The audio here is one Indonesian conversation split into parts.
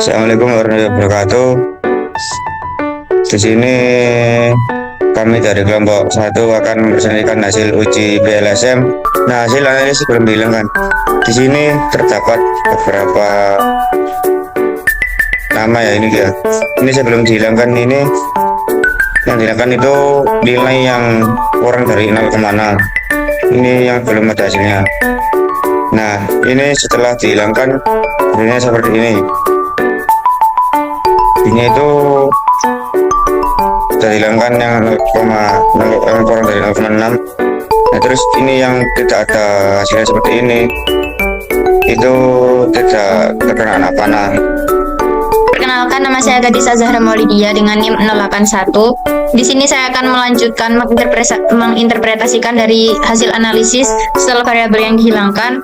Assalamualaikum warahmatullahi wabarakatuh. Di sini kami dari kelompok satu akan mempresentasikan hasil uji PLSM. Nah, hasil analisis belum dihilangkan. Di sini terdapat beberapa nama ya ini ya. Ini sebelum dihilangkan ini yang dihilangkan itu nilai yang kurang dari 0,6. Ini yang belum ada hasilnya. Nah, ini setelah dihilangkan hasilnya seperti ini. Ini itu sudah dihilangkan yang 0,0 yang kurang dari 0,6. Nah, terus ini yang tidak ada hasilnya seperti ini itu tidak terkena anak panah. Perkenalkan, nama saya Gadisa Zahra Maulidia dengan NIM 081. Di sini saya akan melanjutkan menginterpretasikan dari hasil analisis setelah variabel yang dihilangkan.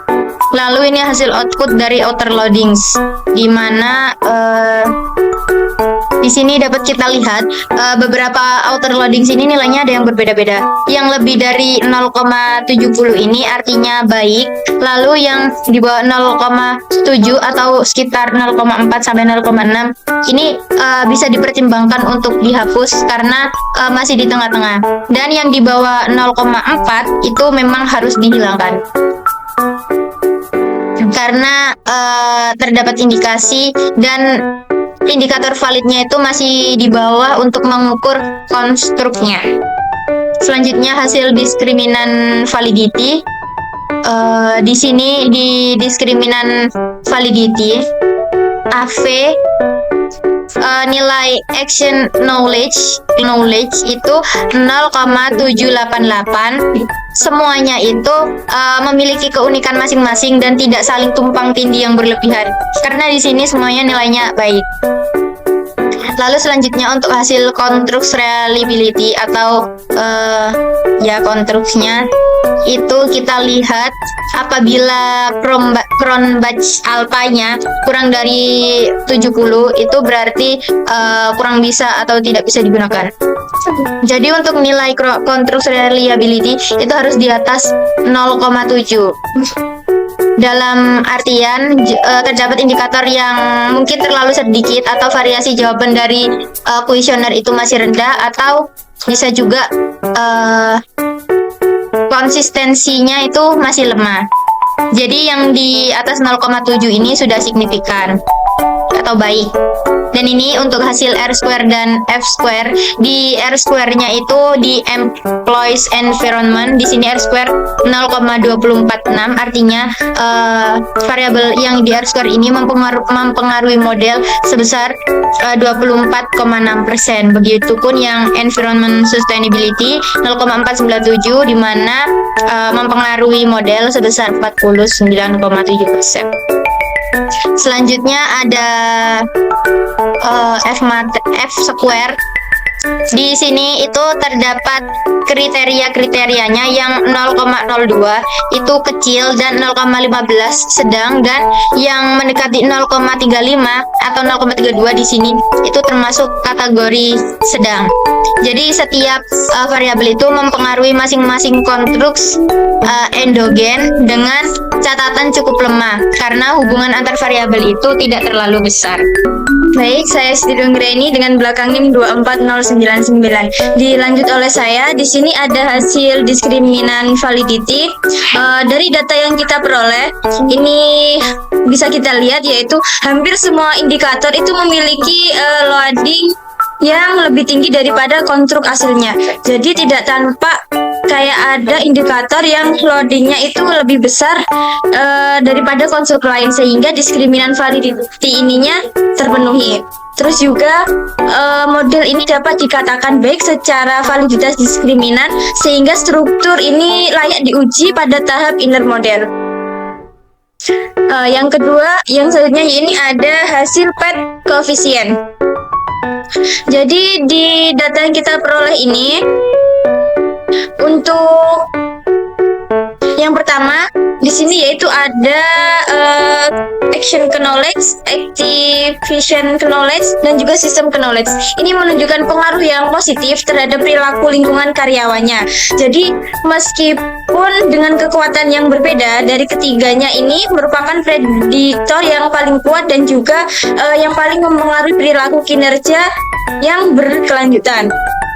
Lalu ini hasil output dari outer loadings, di mana di sini dapat kita lihat beberapa outer loadings ini nilainya ada yang berbeda-beda. Yang lebih dari 0,70 ini artinya baik. Lalu yang di bawah 0,7 atau sekitar 0,4 sampai 0,6 ini bisa dipertimbangkan untuk dihapus karena masih di tengah-tengah. Dan yang di bawah 0,4 itu memang harus dihilangkan karena terdapat indikasi dan indikator validnya itu masih di bawah untuk mengukur konstruknya. Selanjutnya hasil diskriminan validity. Di sini di diskriminan validity AV nilai action knowledge itu 0,788. Semuanya itu memiliki keunikan masing-masing dan tidak saling tumpang tindih yang berlebihan. Karena di sini semuanya nilainya baik. Lalu selanjutnya untuk hasil construct reliability atau konstruksinya itu kita lihat apabila Cronbach alpanya kurang dari 70 itu berarti kurang bisa atau tidak bisa digunakan. Jadi untuk nilai construct reliability itu harus di atas 0,7. Dalam artian terdapat indikator yang mungkin terlalu sedikit atau variasi jawaban dari kuesioner itu masih rendah, atau bisa juga konsistensinya itu masih lemah. Jadi yang di atas 0,7 ini sudah signifikan atau baik. Dan ini untuk hasil R-square dan F-square. Di R-square-nya itu di employees environment, di sini R-square 0,246, artinya variabel yang di R-square ini mempengaruhi model sebesar 24,6%. Begitupun yang environment sustainability 0,497, di mana mempengaruhi model sebesar 49,7%. Selanjutnya ada F square. Di sini itu terdapat kriteria-kriterianya yang 0,02 itu kecil dan 0,15 sedang, dan yang mendekati 0,35 atau 0,32 di sini itu termasuk kategori sedang. Jadi setiap variabel itu mempengaruhi masing-masing konstruks endogen dengan catatan cukup lemah karena hubungan antar variabel itu tidak terlalu besar. Baik, saya Siti Anggraini dengan belakang NIM 24099. Dilanjut oleh saya. Di sini ada hasil diskriminan validity. Dari data yang kita peroleh, ini bisa kita lihat yaitu hampir semua indikator itu memiliki loading yang lebih tinggi daripada konstruk aslinya. Jadi tidak tampak kayak ada indikator yang loadingnya itu lebih besar daripada konstruk lain, sehingga diskriminan validity ininya terpenuhi. Terus juga model ini dapat dikatakan baik secara validitas diskriminan, sehingga struktur ini layak diuji pada tahap inner model. Yang kedua, yang selanjutnya ini ada hasil PET koefisien. Jadi di data yang kita peroleh ini, untuk yang pertama di sini yaitu ada action knowledge, activation knowledge, dan juga sistem knowledge. Ini menunjukkan pengaruh yang positif terhadap perilaku lingkungan karyawannya. Jadi meskipun dengan kekuatan yang berbeda dari ketiganya ini merupakan prediktor yang paling kuat dan juga yang paling mempengaruhi perilaku kinerja yang berkelanjutan.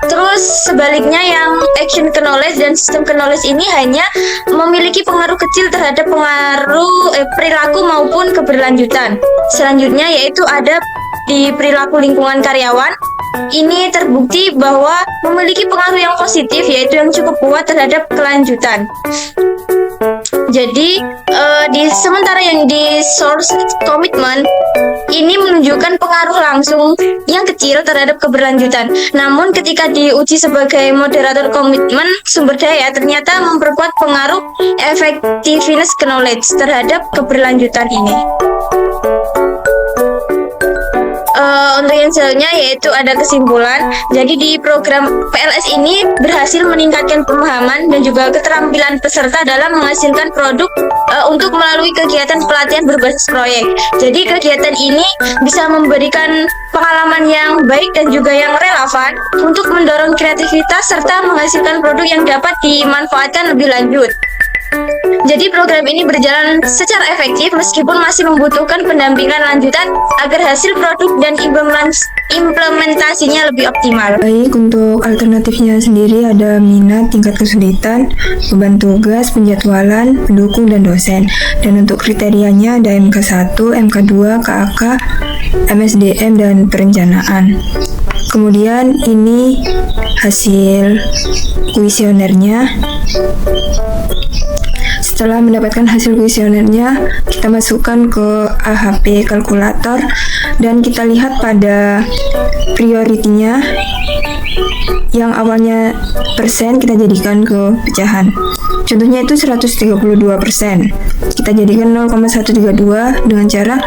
Terus sebaliknya yang action knowledge dan sistem knowledge ini hanya memiliki pengaruh kecil terhadap pengaruh perilaku maupun keberlanjutan. Selanjutnya yaitu ada di perilaku lingkungan karyawan. Ini terbukti bahwa memiliki pengaruh yang positif yaitu yang cukup kuat terhadap kelanjutan. Jadi sementara yang di source commitment ini menunjukkan pengaruh langsung yang kecil terhadap keberlanjutan. Namun ketika diuji sebagai moderator komitmen sumber daya ternyata memperkuat pengaruh effectiveness knowledge terhadap keberlanjutan ini. Untuk yang selanjutnya yaitu ada kesimpulan. Jadi di program PLS ini berhasil meningkatkan pemahaman dan juga keterampilan peserta dalam menghasilkan produk untuk melalui kegiatan pelatihan berbasis proyek. Jadi kegiatan ini bisa memberikan pengalaman yang baik dan juga yang relevan untuk mendorong kreativitas serta menghasilkan produk yang dapat dimanfaatkan lebih lanjut. Jadi program ini berjalan secara efektif meskipun masih membutuhkan pendampingan lanjutan agar hasil produk dan implementasinya lebih optimal. Baik, untuk alternatifnya sendiri ada minat, tingkat kesulitan, beban tugas, penjadwalan, pendukung, dan dosen. Dan untuk kriterianya ada MK1, MK2, KAK, MSDM, dan perencanaan. Kemudian ini hasil kuesionernya. Setelah mendapatkan hasil kuesionernya, kita masukkan ke AHP kalkulator dan kita lihat pada prioritinya yang awalnya persen kita jadikan ke pecahan. Contohnya itu 132%. Kita jadikan 0,132 dengan cara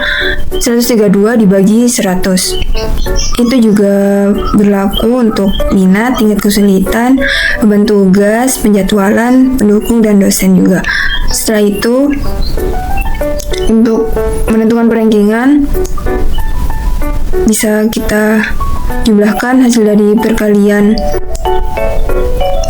132 dibagi 100. Itu juga berlaku untuk minat, tingkat kesulitan, beban tugas, penjadwalan, pendukung, dan dosen juga. Setelah itu, untuk menentukan perankingan, bisa kita jumlahkan hasil dari perkalian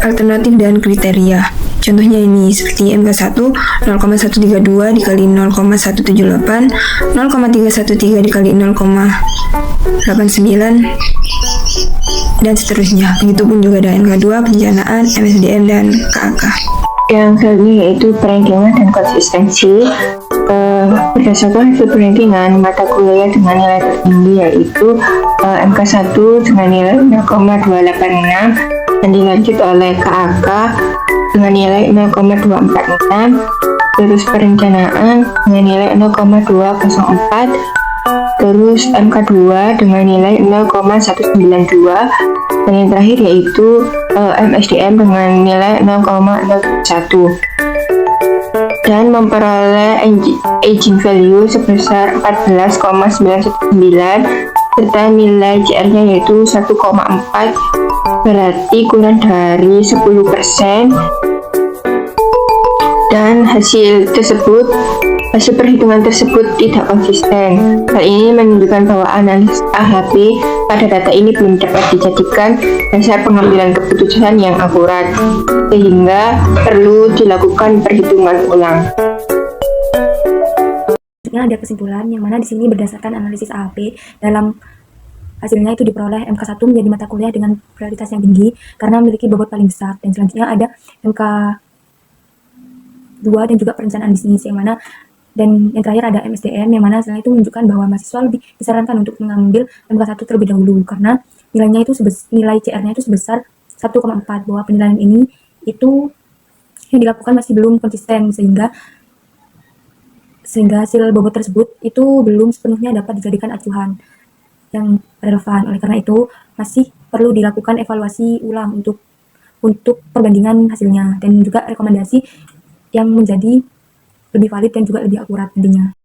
alternatif dan kriteria. Contohnya ini seperti MK1 0,132 dikali 0,178, 0,313 dikali 0,89, dan seterusnya. Begitupun juga ada MK2, perencanaan, MSDM, dan KAK. Yang selanjutnya yaitu perankingan dan konsistensi. Berdasarkan hasil perankingan mata kuliah dengan nilai tertinggi yaitu MK1 dengan nilai 0,286 dan dilanjut oleh KAK dengan nilai 0,246, terus perencanaan dengan nilai 0,204, terus MK2 dengan nilai 0,192, dan yang terakhir yaitu MSDM dengan nilai 0,01 dan memperoleh aging value sebesar 14,919 serta nilai CR-nya yaitu 1,4, berarti kurang dari 10%. Dan hasil perhitungan tersebut tidak konsisten. Hal ini menunjukkan bahwa analisis AHP pada data ini belum dapat dijadikan dasar pengambilan keputusan yang akurat, sehingga perlu dilakukan perhitungan ulang. Ada kesimpulan yang mana di sini berdasarkan analisis AHP dalam hasilnya itu diperoleh MK1 menjadi mata kuliah dengan prioritas yang tinggi karena memiliki bobot paling besar, dan selanjutnya ada MK2 dan juga perencanaan bisnis yang mana, dan yang terakhir ada MSDM yang mana hasilnya itu menunjukkan bahwa mahasiswa lebih disarankan untuk mengambil MK1 terlebih dahulu karena nilainya itu nilai CR-nya itu sebesar 1,4, bahwa penilaian ini itu yang dilakukan masih belum konsisten sehingga hasil bobot tersebut itu belum sepenuhnya dapat dijadikan acuan yang relevan. Oleh karena itu masih perlu dilakukan evaluasi ulang untuk perbandingan hasilnya dan juga rekomendasi yang menjadi lebih valid dan juga lebih akurat nantinya.